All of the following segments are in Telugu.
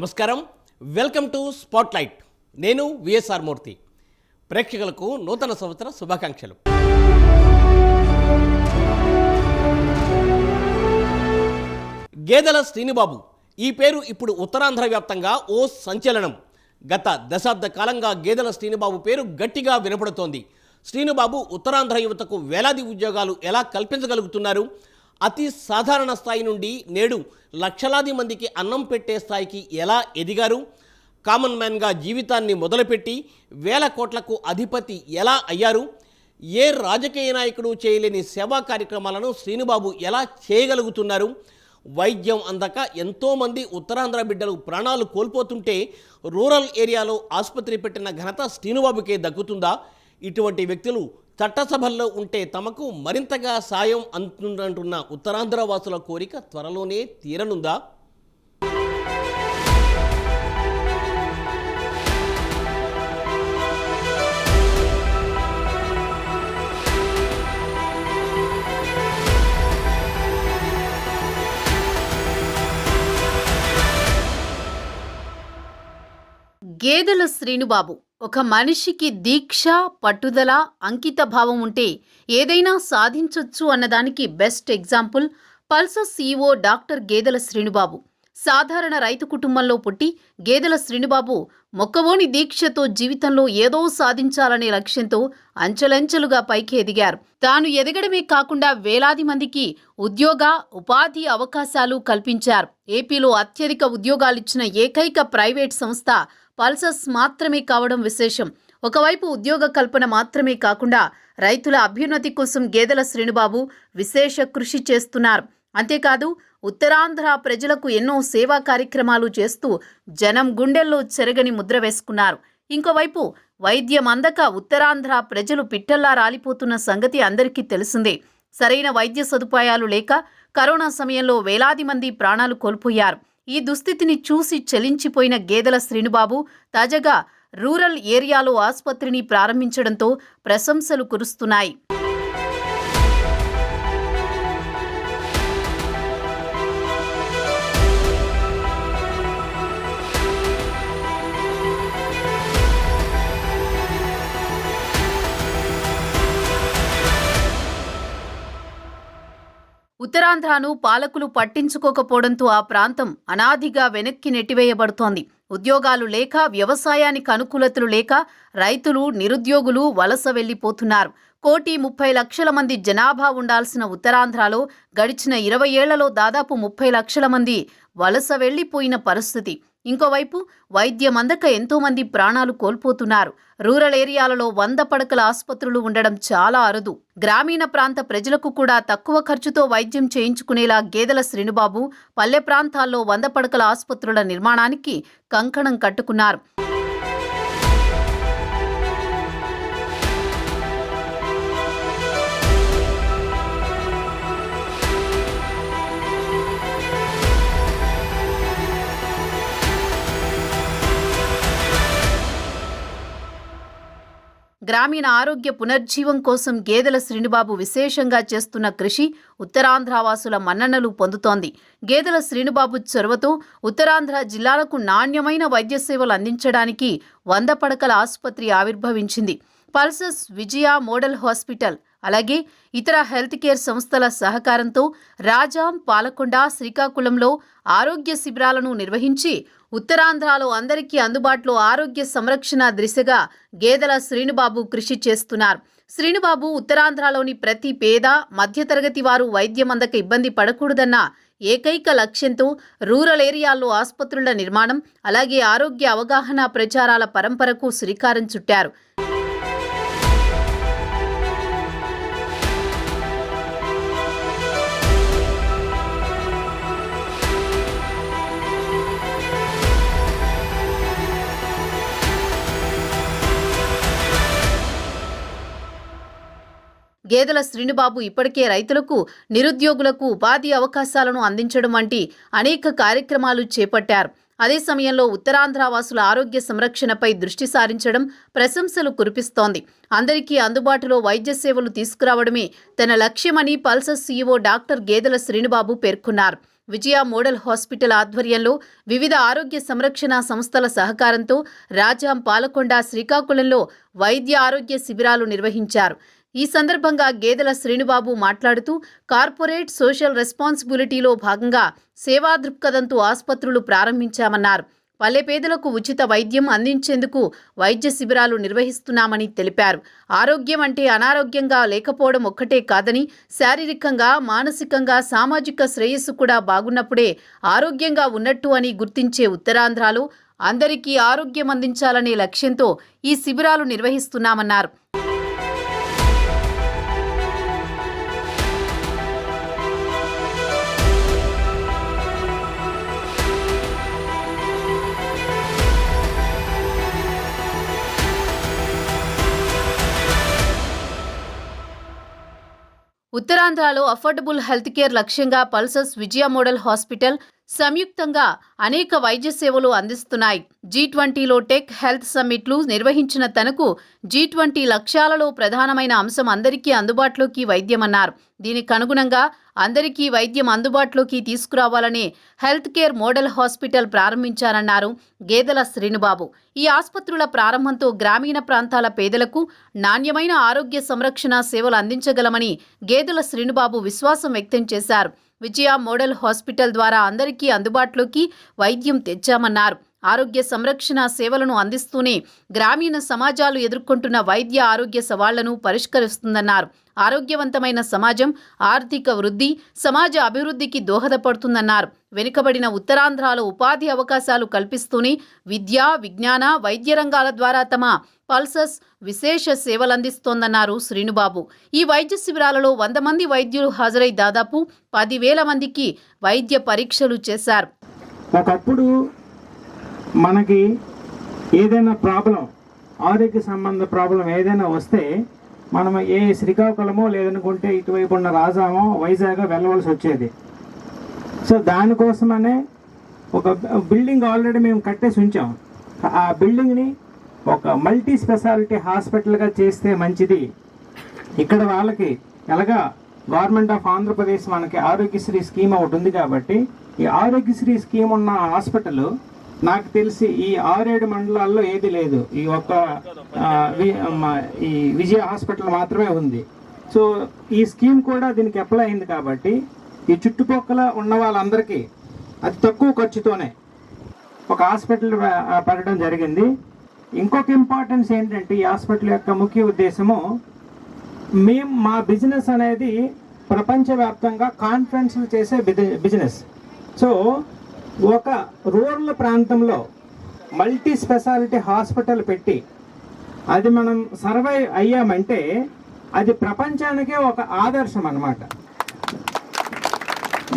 నమస్కారం, వెల్కమ్ టు స్పాట్లైట్. నేను విఎస్ఆర్ మూర్తి. ప్రేక్షకులకు నూతన సంవత్సర శుభాకాంక్షలు. గేదెల శ్రీనుబాబు ఈ పేరు ఇప్పుడు ఉత్తరాంధ్ర వ్యాప్తంగా ఓ సంచలనం. గత దశాబ్ద కాలంగా గేదెల శ్రీనుబాబు పేరు గట్టిగా వినపడుతోంది. శ్రీనుబాబు ఉత్తరాంధ్ర యువతకు వేలాది ఉద్యోగాలు ఎలా కల్పించగలుగుతున్నారు? అతి సాధారణ స్థాయి నుండి నేడు లక్షలాది మందికి అన్నం పెట్టే స్థాయికి ఎలా ఎదిగారు? కామన్ మ్యాన్గా జీవితాన్ని మొదలుపెట్టి వేల కోట్లకు అధిపతి ఎలా అయ్యారు? ఏ రాజకీయ నాయకుడు చేయలేని సేవా కార్యక్రమాలను శ్రీనుబాబు ఎలా చేయగలుగుతున్నారు? వైద్యం అందక ఎంతోమంది ఉత్తరాంధ్ర బిడ్డలు ప్రాణాలు కోల్పోతుంటే రూరల్ ఏరియాలో ఆసుపత్రి పెట్టిన ఘనత శ్రీనుబాబుకే దక్కుతుందా? ఇటువంటి వ్యక్తులు చట్టసభల్లో ఉంటే తమకు మరింతగా సాయం అందుతుందంటున్న ఉత్తరాంధ్ర వాసుల కోరిక త్వరలోనే తీరనుందా? గేదెల శ్రీనుబాబు ఒక మనిషికి దీక్ష, పట్టుదల, అంకిత భావం ఉంటే ఏదైనా సాధించొచ్చు అన్నదానికి best example Pulsus CEO doctor Gedela Srinubabu. సాధారణ రైతు కుటుంబంలో పుట్టి గేదెల శ్రీనుబాబు మొక్కవోని దీక్షతో జీవితంలో ఏదో సాధించాలనే లక్ష్యంతో అంచెలంచెలుగా పైకి ఎదిగారు. తాను ఎదగడమే కాకుండా వేలాది మందికి ఉద్యోగ, ఉపాధి అవకాశాలు కల్పించారు. ఏపీలో అత్యధిక ఉద్యోగాలిచ్చిన ఏకైక ప్రైవేట్ సంస్థ పల్సస్ మాత్రమే కావడం విశేషం. ఒకవైపు ఉద్యోగ కల్పన మాత్రమే కాకుండా రైతుల అభ్యున్నతి కోసం గేదెల శ్రీనుబాబు విశేష కృషి చేస్తున్నారు. అంతేకాదు ఉత్తరాంధ్ర ప్రజలకు ఎన్నో సేవా కార్యక్రమాలు చేస్తూ జనం గుండెల్లో చెరగని ముద్ర వేసుకున్నారు. ఇంకోవైపు వైద్యం అందక ఉత్తరాంధ్ర ప్రజలు పిట్టల్లా రాలిపోతున్న సంగతి అందరికీ తెలిసిందే. సరైన వైద్య సదుపాయాలు లేక కరోనా సమయంలో వేలాది మంది ప్రాణాలు కోల్పోయారు. ఈ దుస్థితిని చూసి చలించిపోయిన గేదెల శ్రీనుబాబు తాజాగా రూరల్ ఏరియాలో ఆసుపత్రిని ప్రారంభించడంతో ప్రశంసలు కురుస్తున్నాయి. ఉత్తరాంధ్రను పాలకులు పట్టించుకోకపోవడంతో ఆ ప్రాంతం అనాదిగా వెనక్కి నెట్టివేయబడుతోంది. ఉద్యోగాలు లేక, వ్యవసాయానికి అనుకూలతలు లేక రైతులు, నిరుద్యోగులు వలస వెళ్లిపోతున్నారు. 1,30,00,000 మంది జనాభా ఉండాల్సిన ఉత్తరాంధ్రలో గడిచిన 20 ఏళ్లలో దాదాపు 30 లక్షల మంది వలస వెళ్లిపోయిన పరిస్థితి. ఇంకోవైపు వైద్యం అందక ఎంతో మంది ప్రాణాలు కోల్పోతున్నారు. రూరల్ ఏరియాలలో 100 పడకల ఆసుపత్రులు ఉండడం చాలా అరుదు. గ్రామీణ ప్రాంత ప్రజలకు కూడా తక్కువ ఖర్చుతో వైద్యం చేయించుకునేలా గేదెల శ్రీనుబాబు పల్లె ప్రాంతాల్లో 100 పడకల ఆసుపత్రుల నిర్మాణానికి కంకణం కట్టుకున్నారు. గ్రామీణ ఆరోగ్య పునర్జీవం కోసం గేదెల శ్రీనుబాబు విశేషంగా చేస్తున్న కృషి ఉత్తరాంధ్ర వాసుల మన్ననలు పొందుతోంది. గేదెల శ్రీనుబాబు చొరవతో ఉత్తరాంధ్ర జిల్లాలకు నాణ్యమైన వైద్య సేవలు అందించడానికి 100 పడకల ఆసుపత్రి ఆవిర్భవించింది. పల్సస్, విజయ మోడల్ హాస్పిటల్, అలాగే ఇతర హెల్త్ కేర్ సంస్థల సహకారంతో రాజాం, పాలకొండ, శ్రీకాకుళంలో ఆరోగ్య శిబిరాలను నిర్వహించి ఉత్తరాంధ్రలో అందరికీ అందుబాటులో ఆరోగ్య సంరక్షణ దిశగా గేదెల శ్రీనుబాబు కృషి చేస్తున్నారు. శ్రీనుబాబు ఉత్తరాంధ్రలోని ప్రతి పేద, మధ్యతరగతి వారు వైద్యం అందక ఇబ్బంది పడకూడదన్న ఏకైక లక్ష్యంతో రూరల్ ఏరియాల్లో ఆసుపత్రుల నిర్మాణం, అలాగే ఆరోగ్య అవగాహన ప్రచారాల పరంపరకు శ్రీకారం చుట్టారు. గేదెల శ్రీనుబాబు ఇప్పటికే రైతులకు, నిరుద్యోగులకు ఉపాధి అవకాశాలను అందించడం వంటి అనేక కార్యక్రమాలు చేపట్టారు. అదే సమయంలో ఉత్తరాంధ్ర వాసుల ఆరోగ్య సంరక్షణపై దృష్టి సారించడం ప్రశంసలు కురిపిస్తోంది. అందరికీ అందుబాటులో వైద్య సేవలు తీసుకురావడమే తన లక్ష్యమని pulses CEO doctor Gedela Srinubabu పేర్కొన్నారు. విజయ మోడల్ హాస్పిటల్ ఆధ్వర్యంలో వివిధ ఆరోగ్య సంరక్షణ సంస్థల సహకారంతో రాజాం, పాలకొండ, శ్రీకాకుళంలో వైద్య ఆరోగ్య శిబిరాలు నిర్వహించారు. ఈ సందర్భంగా గేదెల శ్రీనుబాబు మాట్లాడుతూ కార్పొరేట్ సోషల్ రెస్పాన్సిబిలిటీలో భాగంగా సేవా దృక్పథంతో ఆసుపత్రులు ప్రారంభించామన్నారు. పల్లె పేదలకు ఉచిత వైద్యం అందించేందుకు వైద్య శిబిరాలు నిర్వహిస్తున్నామని తెలిపారు. ఆరోగ్యం అంటే అనారోగ్యంగా లేకపోవడం ఒక్కటే కాదని, శారీరకంగా, మానసికంగా, సామాజిక శ్రేయస్సు కూడా బాగున్నప్పుడే ఆరోగ్యంగా ఉన్నట్టు అని గుర్తించే ఉత్తరాంధ్రలో అందరికీ ఆరోగ్యం అందించాలనే లక్ష్యంతో ఈ శిబిరాలు నిర్వహిస్తున్నామన్నారు. ఉత్తరాంధ్రలో అఫోర్డబుల్ హెల్త్ కేర్ లక్ష్యంగా పల్సస్, విజయ మోడల్ హాస్పిటల్ సంయుక్తంగా అనేక వైద్య సేవలు అందిస్తున్నాయి. G20లో టెక్ హెల్త్ సమ్మిట్లు నిర్వహించిన తనకు G20 లక్ష్యాలలో ప్రధానమైన అంశం అందరికీ అందుబాటులోకి వైద్యమన్నారు. దీనికి అనుగుణంగా అందరికీ వైద్యం అందుబాటులోకి తీసుకురావాలనే హెల్త్ కేర్ మోడల్ హాస్పిటల్ ప్రారంభించారన్నారు గేదెల శ్రీనుబాబు. ఈ ఆసుపత్రుల ప్రారంభంతో గ్రామీణ ప్రాంతాల పేదలకు నాణ్యమైన ఆరోగ్య సంరక్షణ సేవలు అందించగలమని గేదెల శ్రీనుబాబు విశ్వాసం వ్యక్తం చేశారు. విజయ మోడల్ హాస్పిటల్ ద్వారా అందరికీ అందుబాటులోకి వైద్యం తెచ్చామన్నారు. ఆరోగ్య సంరక్షణ సేవలను అందిస్తూనే గ్రామీణ సమాజాలు ఎదుర్కొంటున్న వైద్య ఆరోగ్య సవాళ్లను పరిష్కరిస్తుందన్నారు. ఆరోగ్యవంతమైన సమాజం ఆర్థిక వృద్ధి, సమాజ అభివృద్ధికి దోహదపడుతుందన్నారు. వెనుకబడిన ఉత్తరాంధ్రలో ఉపాధి అవకాశాలు కల్పిస్తూనే విద్య, విజ్ఞాన, వైద్య రంగాల ద్వారా తమ పల్సస్ విశేష సేవలందిస్తోందన్నారు శ్రీనుబాబు. ఈ వైద్య శిబిరాలలో 100 మంది వైద్యులు హాజరై దాదాపు 10,000 మందికి వైద్య పరీక్షలు చేశారు. ఒకప్పుడు మనకి ఏదైనా ప్రాబ్లం, ఆరోగ్య సంబంధ ప్రాబ్లం ఏదైనా వస్తే మనం శ్రీకాకుళమో లేదనుకుంటే ఇటువైపు ఉన్న రాజామో, వైజాగ్ వెళ్ళవలసి వచ్చేది. సో దానికోసమనే ఒక బిల్డింగ్ ఆల్రెడీ మేము కట్టేసి ఉంచాం. ఆ బిల్డింగ్ని ఒక మల్టీ స్పెషాలిటీ హాస్పిటల్గా చేస్తే మంచిది. ఇక్కడ వాళ్ళకి ఎలాగా గవర్నమెంట్ ఆఫ్ ఆంధ్రప్రదేశ్ మనకి ఆరోగ్యశ్రీ స్కీమ్ ఒకటి ఉంది కాబట్టి ఈ ఆరోగ్యశ్రీ స్కీమ్ ఉన్న హాస్పిటల్ నాకు తెలిసి ఈ 6-7 మండలాల్లో ఏది లేదు. ఈ ఒక్క ఈ విజయ హాస్పిటల్ మాత్రమే ఉంది. సో ఈ స్కీమ్ కూడా దీనికి అప్లై అయింది కాబట్టి ఈ చుట్టుపక్కల ఉన్న వాళ్ళందరికీ అతి తక్కువ ఖర్చుతోనే ఒక హాస్పిటల్ పెట్టడం జరిగింది. ఇంకొక ఇంపార్టెన్స్ ఏంటంటే ఈ హాస్పిటల్ యొక్క ముఖ్య ఉద్దేశము, మా బిజినెస్ అనేది ప్రపంచవ్యాప్తంగా కాన్ఫరెన్స్లు చేసే బిజినెస్. సో ఒక రూరల్ ప్రాంతంలో మల్టీ స్పెషాలిటీ హాస్పిటల్ పెట్టి అది మనం సర్వైవ్ అయ్యామంటే అది ప్రపంచానికే ఒక ఆదర్శం అన్నమాట.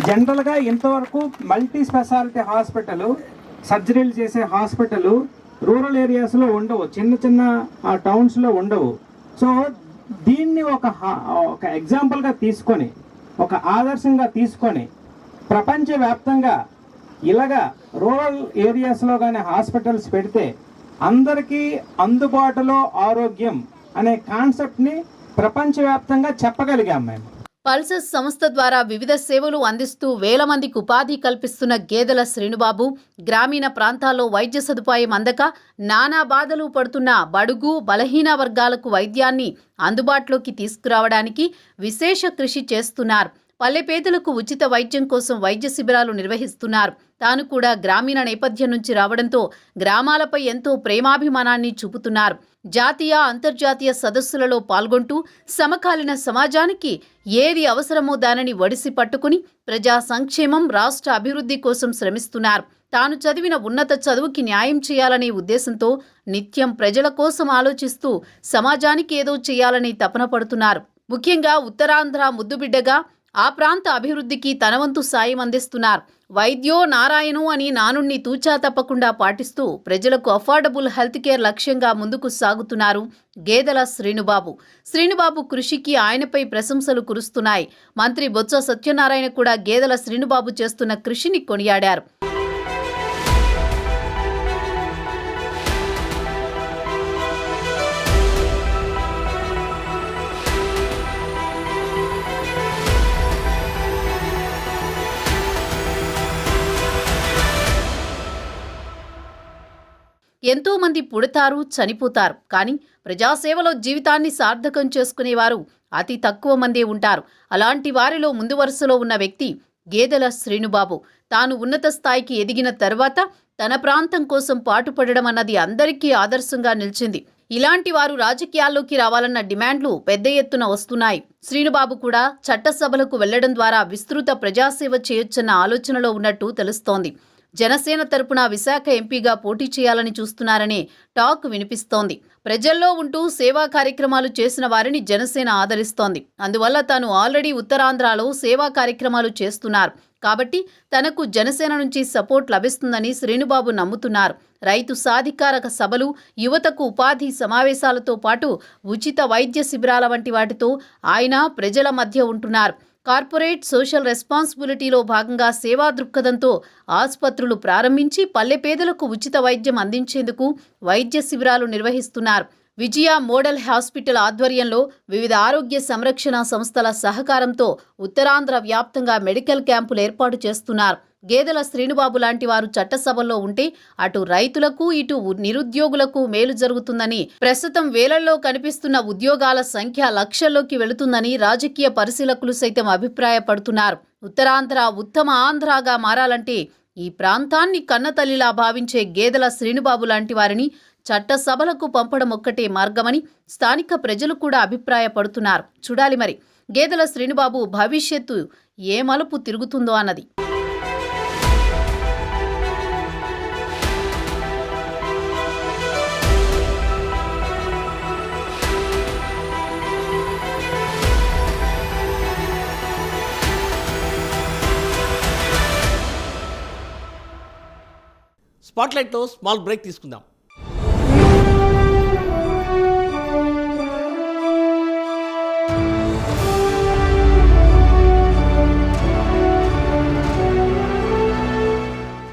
జనరల్గా ఇంతవరకు మల్టీ స్పెషాలిటీ హాస్పిటల్, సర్జరీలు చేసే హాస్పిటల్ రూరల్ ఏరియాస్లో ఉండవు, చిన్న చిన్న టౌన్స్లో ఉండవు. సో దీన్ని ఒక ఎగ్జాంపుల్గా తీసుకొని, ఒక ఆదర్శంగా తీసుకొని ప్రపంచవ్యాప్తంగా ఇలాగా రూరల్ ఏరియాస్లో కానీ హాస్పిటల్స్ పెడితే అందరికీ అందుబాటులో ఆరోగ్యం అనే కాన్సెప్ట్ని ప్రపంచవ్యాప్తంగా చెప్పగలిగాం మేము. పల్సస్ సంస్థ ద్వారా వివిధ సేవలు అందిస్తూ 1000 మందికి ఉపాధి కల్పిస్తున్న గేదెల శ్రీనుబాబు గ్రామీణ ప్రాంతాల్లో వైద్య సదుపాయం అందక నానా బాధలు పడుతున్న బడుగు, బలహీన వర్గాలకు వైద్యాన్ని అందుబాటులోకి తీసుకురావడానికి విశేష కృషి చేస్తున్నారు. పల్లె పేదలకు ఉచిత వైద్యం కోసం వైద్య శిబిరాలు నిర్వహిస్తున్నారు. తాను కూడా గ్రామీణ నేపథ్యం నుంచి రావడంతో గ్రామాలపై ఎంతో ప్రేమాభిమానాన్ని చూపుతున్నారు. జాతీయ, అంతర్జాతీయ సదస్సులలో పాల్గొంటూ సమకాలీన సమాజానికి ఏది అవసరమో దానిని ఒడిసి పట్టుకుని ప్రజా సంక్షేమం, రాష్ట్ర అభివృద్ధి కోసం శ్రమిస్తున్నారు. తాను చదివిన ఉన్నత చదువుకి న్యాయం చేయాలనే ఉద్దేశంతో నిత్యం ప్రజల కోసం ఆలోచిస్తూ సమాజానికి ఏదో చేయాలని తపన పడుతున్నారు. ముఖ్యంగా ఉత్తరాంధ్ర ముద్దుబిడ్డగా ఆ ప్రాంత అభివృద్ధికి తన వంతు సాయం అందిస్తున్నారు. వైద్యో నారాయణో అని నానుణ్ణి తూచా తప్పకుండా పాటిస్తూ ప్రజలకు అఫోర్డబుల్ హెల్త్ కేర్ లక్ష్యంగా ముందుకు సాగుతున్నారు గేదెల శ్రీనుబాబు. శ్రీనుబాబు కృషికి ఆయనపై ప్రశంసలు కురుస్తున్నాయి. మంత్రి బొత్స సత్యనారాయణ కూడా గేదెల శ్రీనుబాబు చేస్తున్న కృషిని కొనియాడారు. ఎంతో మంది పుడతారు, చనిపోతారు. కానీ ప్రజాసేవలో జీవితాన్ని సార్థకం చేసుకునేవారు అతి తక్కువ మందే ఉంటారు. అలాంటి వారిలో ముందు వరుసలో ఉన్న వ్యక్తి గేదెల శ్రీనుబాబు. తాను ఉన్నత స్థాయికి ఎదిగిన తర్వాత తన ప్రాంతం కోసం పాటుపడడం అన్నది అందరికీ ఆదర్శంగా నిలిచింది. ఇలాంటి వారు రాజకీయాల్లోకి రావాలన్న డిమాండ్లు పెద్ద ఎత్తున వస్తున్నాయి. శ్రీనుబాబు కూడా చట్టసభలకు వెళ్లడం ద్వారా విస్తృత ప్రజాసేవ చేయొచ్చన్న ఆలోచనలో ఉన్నట్టు తెలుస్తోంది. జనసేన తరపున విశాఖ ఎంపీగా పోటీ చేయాలని చూస్తున్నారనే టాక్ వినిపిస్తోంది. ప్రజల్లో ఉంటూ సేవా కార్యక్రమాలు చేసిన వారిని జనసేన ఆదరిస్తోంది. అందువల్ల తాను ఆల్రెడీ ఉత్తరాంధ్రలో సేవా కార్యక్రమాలు చేస్తున్నారు కాబట్టి తనకు జనసేన నుంచి సపోర్ట్ లభిస్తుందని శ్రీనుబాబు నమ్ముతున్నారు. రైతు సాధికారక సభలు, యువతకు ఉపాధి సమావేశాలతో పాటు ఉచిత వైద్య శిబిరాల వంటి వాటితో ఆయన ప్రజల మధ్య ఉంటున్నారు. కార్పొరేట్ సోషల్ రెస్పాన్సిబిలిటీలో భాగంగా సేవా దృక్పథంతో ఆసుపత్రులు ప్రారంభించి పల్లె పేదలకు ఉచిత వైద్యం అందించేందుకు వైద్య శిబిరాలు నిర్వహిస్తున్నారు. విజయ మోడల్ హాస్పిటల్ ఆధ్వర్యంలో వివిధ ఆరోగ్య సంరక్షణ సంస్థల సహకారంతో ఉత్తరాంధ్ర వ్యాప్తంగా మెడికల్ క్యాంపులు ఏర్పాటు చేస్తున్నారు. గేదెల శ్రీనుబాబు లాంటి వారు చట్టసభల్లో ఉంటే అటు రైతులకు, ఇటు నిరుద్యోగులకు మేలు జరుగుతుందని, ప్రస్తుతం వేలల్లో కనిపిస్తున్న ఉద్యోగాల సంఖ్య లక్షల్లోకి వెళుతుందని రాజకీయ పరిశీలకులు సైతం అభిప్రాయపడుతున్నారు. ఉత్తరాంధ్ర ఉత్తమ ఆంధ్రాగా మారాలంటే ఈ ప్రాంతాన్ని కన్నతల్లిలా భావించే గేదెల శ్రీనుబాబు లాంటి వారిని చట్టసభలకు పంపడం ఒక్కటే మార్గమని స్థానిక ప్రజలు కూడా అభిప్రాయపడుతున్నారు. చూడాలి మరి గేదెల శ్రీనుబాబు భవిష్యత్తు ఏ మలుపు తిరుగుతుందో అన్నది. స్పాట్లైట్లో స్మాల్ బ్రేక్ తీసుకుందాం.